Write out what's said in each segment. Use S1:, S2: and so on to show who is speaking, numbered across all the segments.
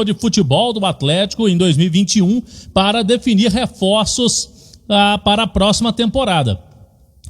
S1: de futebol do Atlético em 2021 para definir reforços para a próxima temporada.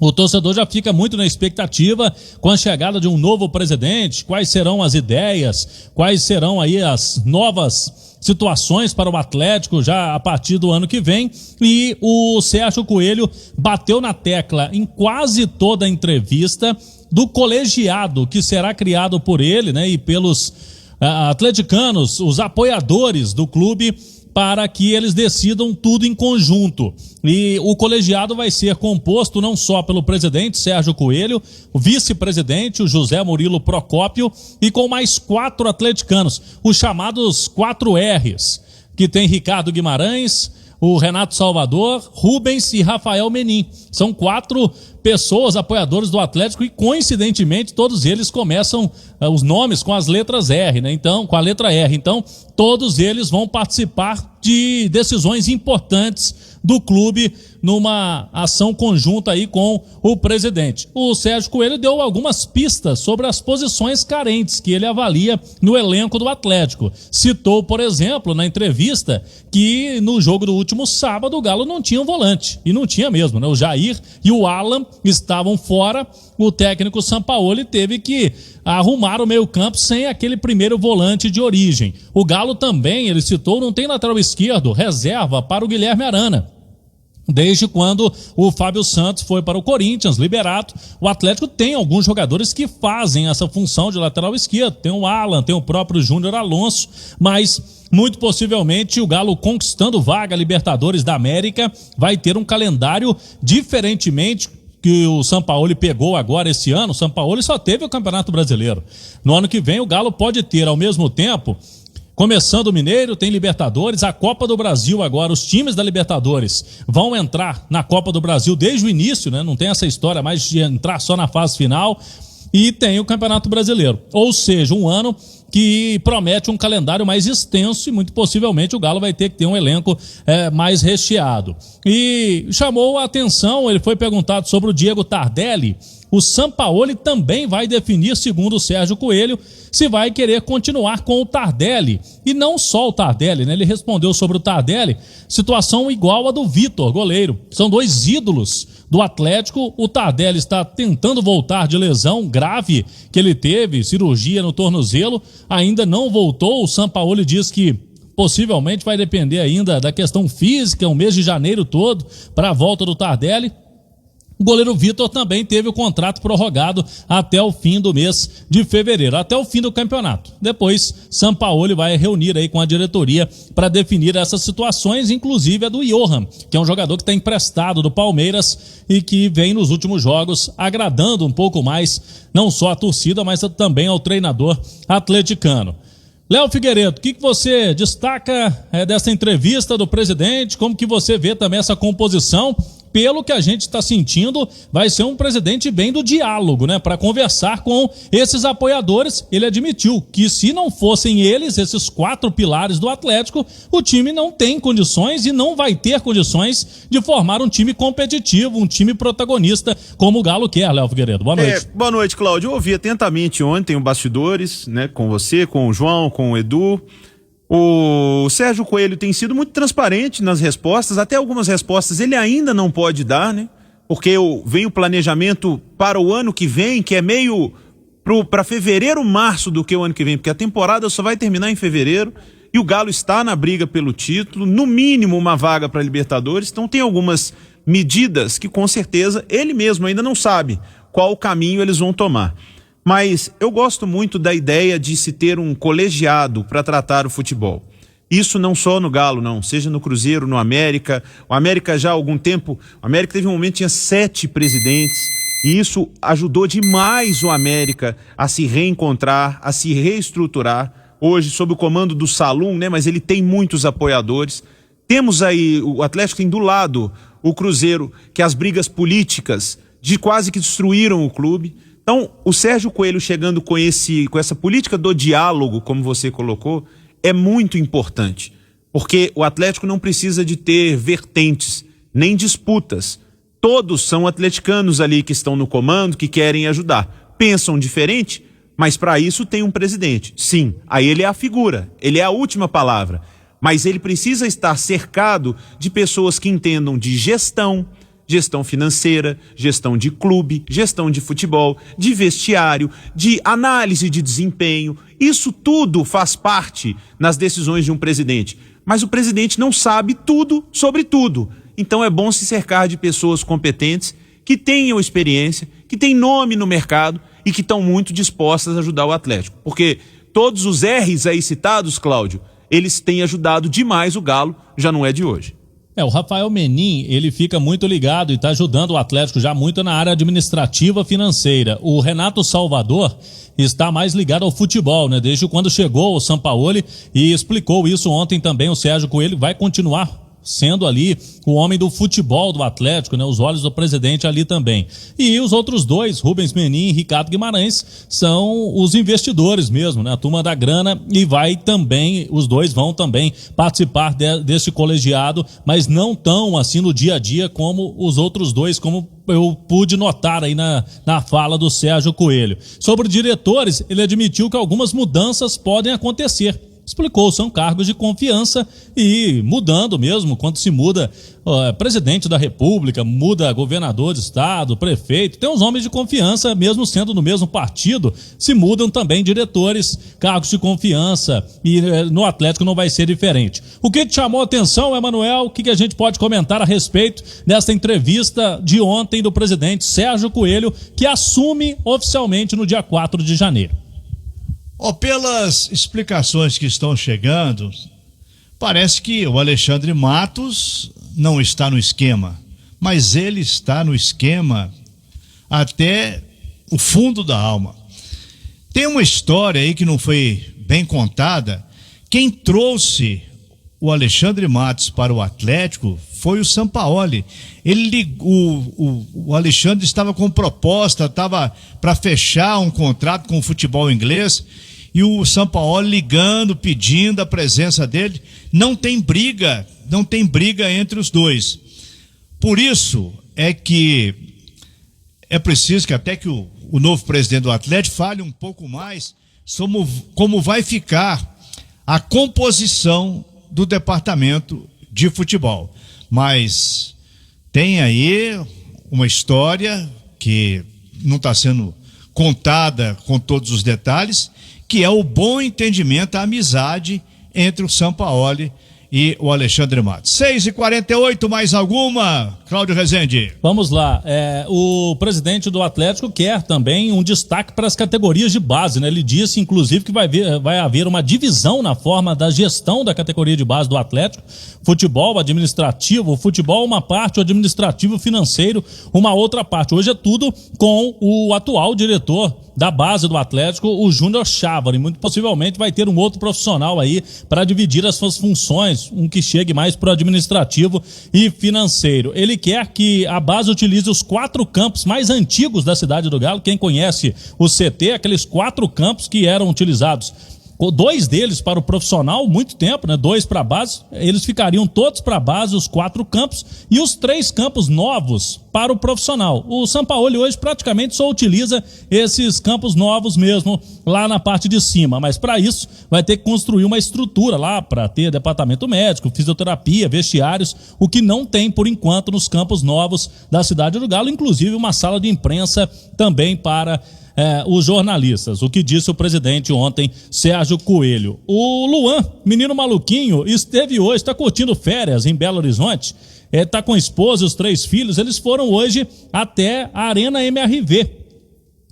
S1: O torcedor já fica muito na expectativa com a chegada de um novo presidente, quais serão as ideias, quais serão aí as novas situações para o Atlético já a partir do ano que vem. E o Sérgio Coelho bateu na tecla em quase toda a entrevista do colegiado que será criado por ele, né, e pelos atleticanos, os apoiadores do clube, para que eles decidam tudo em conjunto. E o colegiado vai ser composto não só pelo presidente Sérgio Coelho, o vice-presidente, o José Murilo Procópio, e com mais 4 atleticanos, os chamados 4 R's, que tem Ricardo Guimarães, o Renato Salvador, Rubens e Rafael Menin. São 4 pessoas, apoiadores do Atlético, e coincidentemente todos eles começam os nomes com as letras R, né? Então, com a letra R. Então, todos eles vão participar de decisões importantes do clube numa ação conjunta aí com o presidente. O Sérgio Coelho deu algumas pistas sobre as posições carentes que ele avalia no elenco do Atlético. Citou, por exemplo, na entrevista, que no jogo do último sábado o Galo não tinha um volante. E não tinha mesmo, né? O Jair e o Alan estavam fora. O técnico Sampaoli teve que arrumar o meio-campo sem aquele primeiro volante de origem. O Galo também, ele citou, não tem lateral esquerdo, reserva para o Guilherme Arana. Desde quando o Fábio Santos foi para o Corinthians, liberado, o Atlético tem alguns jogadores que fazem essa função de lateral esquerdo. Tem o Alan, tem o próprio Júnior Alonso, mas muito possivelmente o Galo, conquistando vaga Libertadores da América, vai ter um calendário diferentemente que o Sampaoli pegou agora esse ano. O Sampaoli só teve o Campeonato Brasileiro. No ano que vem o Galo pode ter ao mesmo tempo, começando o Mineiro, tem Libertadores, a Copa do Brasil agora, os times da Libertadores vão entrar na Copa do Brasil desde o início, né? Não tem essa história mais de entrar só na fase final, e tem o Campeonato Brasileiro. Ou seja, um ano que promete um calendário mais extenso e muito possivelmente o Galo vai ter que ter um elenco mais recheado. E chamou a atenção, ele foi perguntado sobre o Diego Tardelli. O Sampaoli também vai definir, segundo o Sérgio Coelho, se vai querer continuar com o Tardelli. E não só o Tardelli, né? Ele respondeu sobre o Tardelli, situação igual a do Vitor, goleiro. São 2 ídolos do Atlético. O Tardelli está tentando voltar de lesão grave que ele teve, cirurgia no tornozelo, ainda não voltou. O Sampaoli diz que possivelmente vai depender ainda da questão física, o mês de janeiro todo, para a volta do Tardelli. O goleiro Vitor também teve o contrato prorrogado até o fim do mês de fevereiro, até o fim do campeonato. Depois, Sampaoli vai reunir aí com a diretoria para definir essas situações, inclusive a do Johan, que é um jogador que está emprestado do Palmeiras e que vem nos últimos jogos agradando um pouco mais, não só a torcida, mas também ao treinador atleticano. Léo Figueiredo, o que você destaca dessa entrevista do presidente? Como que você vê também essa composição? Pelo que a gente está sentindo, vai ser um presidente bem do diálogo, né? Para conversar com esses apoiadores. Ele admitiu que se não fossem eles, esses 4 pilares do Atlético, o time não tem condições e não vai ter condições de formar um time competitivo, um time protagonista, como o Galo quer, Léo Figueiredo. Boa noite.
S2: Boa noite, Cláudio. Eu ouvi atentamente ontem o Bastidores, né? Com você, com o João, com o Edu. O Sérgio Coelho tem sido muito transparente nas respostas, até algumas respostas ele ainda não pode dar, né? Porque vem o planejamento para o ano que vem, que é meio para fevereiro, março do que o ano que vem, porque a temporada só vai terminar em fevereiro e o Galo está na briga pelo título, no mínimo uma vaga para a Libertadores, então tem algumas medidas que com certeza ele mesmo ainda não sabe qual caminho eles vão tomar. Mas eu gosto muito da ideia de se ter um colegiado para tratar o futebol. Isso não só no Galo, não. Seja no Cruzeiro, no América. O América já há algum tempo... O América teve um momento que tinha 7 presidentes. E isso ajudou demais o América a se reencontrar, a se reestruturar. Hoje, sob o comando do Salum, né? Mas ele tem muitos apoiadores. Temos aí... O Atlético tem do lado o Cruzeiro, que as brigas políticas quase que destruíram o clube. Então, o Sérgio Coelho chegando com essa política do diálogo, como você colocou, é muito importante. Porque o Atlético não precisa de ter vertentes, nem disputas. Todos são atleticanos ali que estão no comando, que querem ajudar. Pensam diferente, Mas para isso tem um presidente. Sim, aí ele é a figura, ele é a última palavra. Mas ele precisa estar cercado de pessoas que entendam de gestão financeira, gestão de clube, gestão de futebol, de vestiário, de análise de desempenho. Isso tudo faz parte nas decisões de um presidente. Mas o presidente não sabe tudo sobre tudo. Então é bom se cercar de pessoas competentes, que tenham experiência, que têm nome no mercado e que estão muito dispostas a ajudar o Atlético. Porque todos os R's aí citados, Cláudio, eles têm ajudado demais o Galo, já não é de hoje.
S1: O Rafael Menin, ele fica muito ligado e está ajudando o Atlético já muito na área administrativa financeira. O Renato Salvador está mais ligado ao futebol, né? Desde quando chegou o Sampaoli, e explicou isso ontem também o Sérgio Coelho, vai continuar sendo ali o homem do futebol do Atlético, né? Os olhos do presidente ali também. E os outros dois, Rubens Menin e Ricardo Guimarães, são os investidores mesmo, né? A turma da grana, e os dois vão também participar desse colegiado, mas não tão assim no dia a dia como os outros dois, como eu pude notar aí na fala do Sérgio Coelho. Sobre diretores, ele admitiu que algumas mudanças podem acontecer. Explicou, são cargos de confiança e mudando mesmo, quando se muda presidente da República, muda governador de estado, prefeito, tem uns homens de confiança, mesmo sendo no mesmo partido, se mudam também diretores, cargos de confiança, e no Atlético não vai ser diferente. O que te chamou a atenção, Emanuel, o que a gente pode comentar a respeito desta entrevista de ontem do presidente Sérgio Coelho, que assume oficialmente no dia 4 de janeiro?
S3: Pelas explicações que estão chegando, parece que o Alexandre Matos não está no esquema, mas ele está no esquema até o fundo da alma. Tem uma história aí que não foi bem contada. Quem trouxe o Alexandre Matos para o Atlético foi o Sampaoli. O Alexandre estava com proposta, estava para fechar um contrato com o futebol inglês, e o Sampaoli ligando, pedindo a presença dele. Não tem briga entre os dois. Por isso é que é preciso que até que o novo presidente do Atlético fale um pouco mais sobre como vai ficar a composição do departamento de futebol. Mas tem aí uma história que não está sendo contada com todos os detalhes, que é o bom entendimento, a amizade entre o Sampaoli e o Alexandre Matos. 6h48, mais alguma, Cláudio Rezende?
S1: Vamos lá, o presidente do Atlético quer também um destaque para as categorias de base, né? Ele disse, inclusive, que vai haver uma divisão na forma da gestão da categoria de base do Atlético, futebol administrativo, futebol uma parte, o administrativo financeiro uma outra parte. Hoje é tudo com o atual diretor da base do Atlético, o Júnior Chávarri. Muito possivelmente vai ter um outro profissional aí para dividir as suas funções, um que chegue mais para o administrativo e financeiro. Ele quer que a base utilize os 4 campos mais antigos da cidade do Galo. Quem conhece o CT, aqueles 4 campos que eram utilizados, 2 deles para o profissional, muito tempo, né? 2 para a base, eles ficariam todos para a base, os 4 campos, e os 3 campos novos para o profissional. O Sampaoli hoje praticamente só utiliza esses campos novos mesmo, lá na parte de cima, mas para isso vai ter que construir uma estrutura lá para ter departamento médico, fisioterapia, vestiários, o que não tem por enquanto nos campos novos da cidade do Galo, inclusive uma sala de imprensa também para os jornalistas, o que disse o presidente ontem, Sérgio Coelho. O Luan, menino maluquinho, esteve hoje, está curtindo férias em Belo Horizonte, está com a esposa e os 3 filhos, eles foram hoje até a Arena MRV.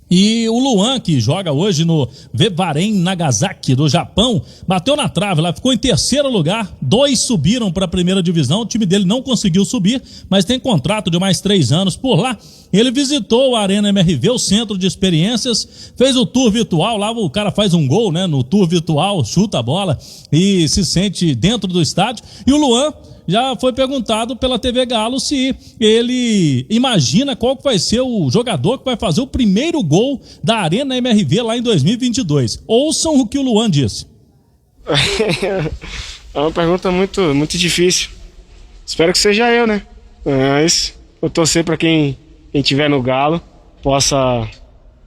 S1: E o Luan, que joga hoje no Vevaren Nagasaki do Japão, bateu na trave lá, ficou em 3º lugar, 2 subiram para a primeira divisão, o time dele não conseguiu subir, mas tem contrato de mais 3 anos por lá. Ele visitou a Arena MRV, o centro de experiências, fez o tour virtual, lá o cara faz um gol, né, no tour virtual, chuta a bola e se sente dentro do estádio. E o Luan já foi perguntado pela TV Galo se ele imagina qual que vai ser o jogador que vai fazer o primeiro gol da Arena MRV lá em 2022. Ouçam o que o Luan disse.
S4: É uma pergunta muito difícil. Espero que seja eu, né? Mas eu torcer para quem estiver no Galo possa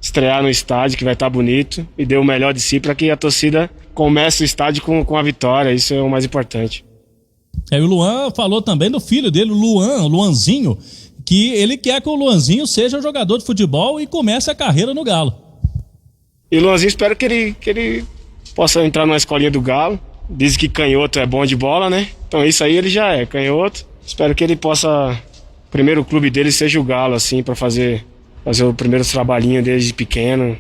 S4: estrear no estádio, que vai estar bonito, e dê o melhor de si para que a torcida comece o estádio com a vitória. Isso é o mais importante.
S1: E o Luan falou também do filho dele, o Luanzinho, que ele quer que o Luanzinho seja jogador de futebol e comece a carreira no Galo.
S4: E o Luanzinho, espero que ele possa entrar numa escolinha do Galo. Diz que canhoto é bom de bola, né? Então isso aí ele já é canhoto. Espero que ele possa, o primeiro clube dele seja o Galo, assim, para fazer o primeiro trabalhinho desde pequeno.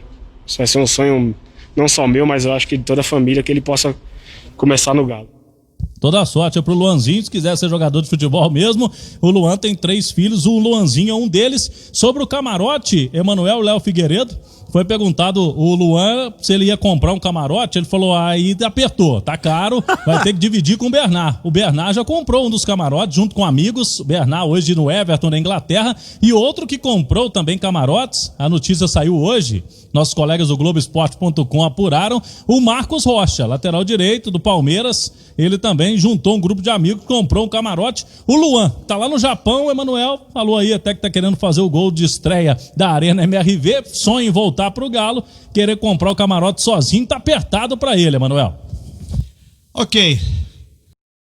S4: Isso vai ser um sonho não só meu, mas eu acho que de toda a família, que ele possa começar no Galo.
S1: Toda a sorte pro Luanzinho, se quiser ser jogador de futebol mesmo. O Luan tem 3 filhos, o Luanzinho é um deles. Sobre o camarote, Emanuel Léo Figueiredo, foi perguntado o Luan se ele ia comprar um camarote, ele falou, aí apertou, tá caro, vai ter que dividir com o Bernard. O Bernard já comprou um dos camarotes junto com amigos, o Bernard hoje no Everton, na Inglaterra, e outro que comprou também camarotes, a notícia saiu hoje, nossos colegas do Globoesporte.com apuraram, o Marcos Rocha, lateral direito do Palmeiras, ele também juntou um grupo de amigos, comprou um camarote. O Luan tá lá no Japão, o Emanuel falou aí até que tá querendo fazer o gol de estreia da Arena MRV, sonha em voltar pro Galo, querer comprar o camarote sozinho, tá apertado pra ele, Emanuel.
S3: Ok,